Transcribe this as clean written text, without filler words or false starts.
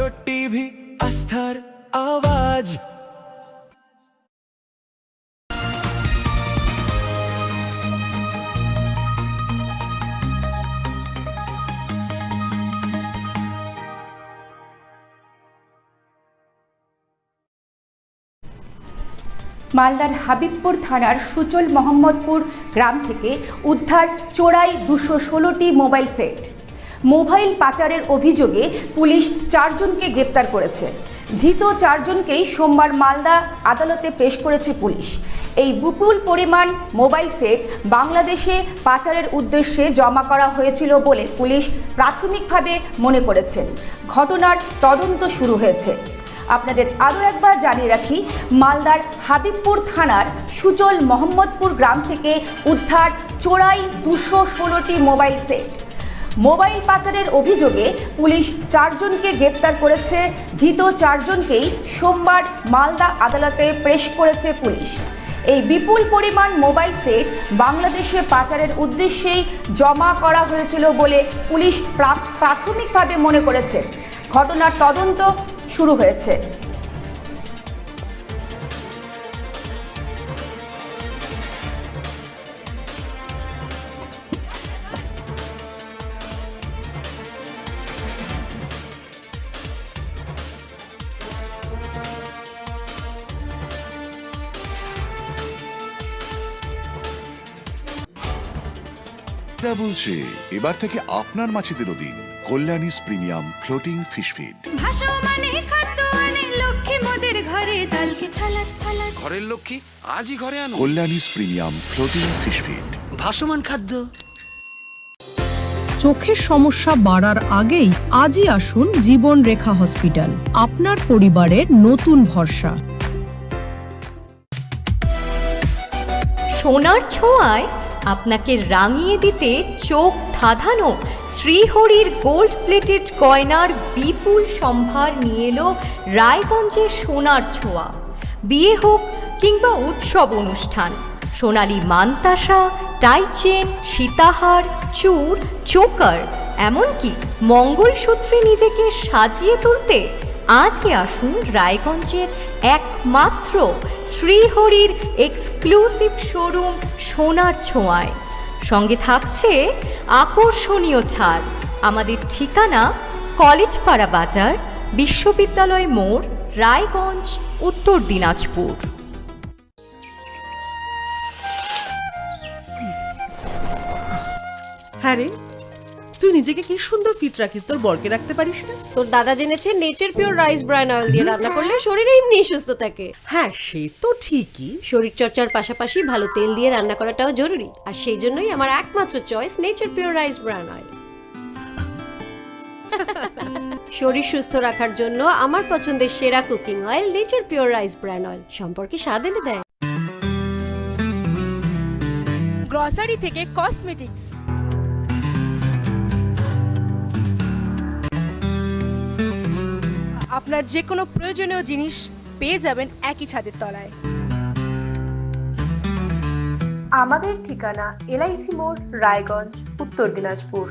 Bharat TV, আস্থার আওয়াজ। মালদার হাবিবপুর থানার সুচল মোহাম্মদপুর গ্রাম থেকে উদ্ধার চোরাই 216টি মোবাইল সেট। মোবাইল পাচারের অভিযোগে পুলিশ 4 জনকে গ্রেপ্তার করেছে। ধৃত 4 জনকেই সোমবার মালদা আদালতে পেশ করেছে পুলিশ। এই বিপুল পরিমাণ মোবাইল সেট বাংলাদেশে পাচারের উদ্দেশ্যে জমা করা হয়েছিল বলে পুলিশ প্রাথমিকভাবে মনে করেছেন। ঘটনার তদন্ত শুরু হয়েছে। আপনাদের আরও একবার জানিয়ে রাখি, মালদার হাবিবপুর থানার সুচল মোহাম্মদপুর গ্রাম থেকে উদ্ধার চোরাই 216টি মোবাইল সেট। মোবাইল পাচারের অভিযোগে পুলিশ 4 জনকে গ্রেপ্তার করেছে। ধৃত 4 জনকেই সোমবার মালদা আদালতে পেশ করেছে পুলিশ। এই বিপুল পরিমাণ মোবাইল সেট বাংলাদেশে পাচারের উদ্দেশ্যেই জমা করা হয়েছিল বলে পুলিশ প্রাথমিকভাবে মনে করেছে। ঘটনার তদন্ত শুরু হয়েছে। বলছে এবার থেকে আপনার মাছেদেরও দিন কল্যাণীস প্রিমিয়াম ফ্লোটিং ফিশ ফিড। ঘরের লক্ষ্মী আজই ঘরে আনো কল্যাণীস প্রিমিয়াম ফ্লোটিং ফিশ ফিড। ভাসমান খাদ্য। চোখের সমস্যা বাড়ার আগেই আজই আসুন জীবন রেখা হসপিটাল, আপনার পরিবারের নতুন ভরসা। সোনার ছোঁয়ায় আপনাকে রাঙিয়ে দিতে চোখ ধাঁধানো শ্রীহরির গোল্ড প্লেটেড গয়নার বিপুল সম্ভার নিয়ে এলো রায়গঞ্জের সোনার ছোঁয়া। বিয়ে হোক কিংবা উৎসব অনুষ্ঠান, সোনালী মানতাসা, টাইচেন, সীতাহার, চূড়, চোকার, এমনকি মঙ্গলসূত্রে নিজেকে সাজিয়ে তুলতে আজই আসুন রায়গঞ্জের একমাত্র শ্রীহরির এক্সক্লুসিভ শোরুম সোনার ছোঁয়ায়। সঙ্গে থাকছে আকর্ষণীয় ছাড়। আমাদের ঠিকানা কলেজপাড়া বাজার, বিশ্ববিদ্যালয় মোড়, রায়গঞ্জ, উত্তর দিনাজপুর। হ্যাঁ রে, তুই নিজেকে কি সুন্দর ফিট রাখিস, তোর বরকে রাখতে পারিস না? তোর দাদা জেনেছে nature pure rice bran oil দিয়ে রান্না করলে শরীর এমনি সুস্থ থাকে। হ্যাঁ সে তো ঠিকই, শরীর চর্চার পাশাপাশি ভালো তেল দিয়ে রান্না করাটাও জরুরি। আর সেই জন্যই আমার একমাত্র choice nature pure rice bran oil. শরীর সুস্থ রাখার জন্য আমার পছন্দের সেরা cooking oil nature pure rice bran oil, সম্পর্কে স্বাদ এনে দেয়। গ্রসারি থেকে কসমেটিক্স, আপনার যে কোনো প্রয়োজনীয় জিনিস পেয়ে যাবেন একই ছাদের তলায়। আমাদের ঠিকানা LIC মোড়, রায়গঞ্জ, উত্তর দিনাজপুর।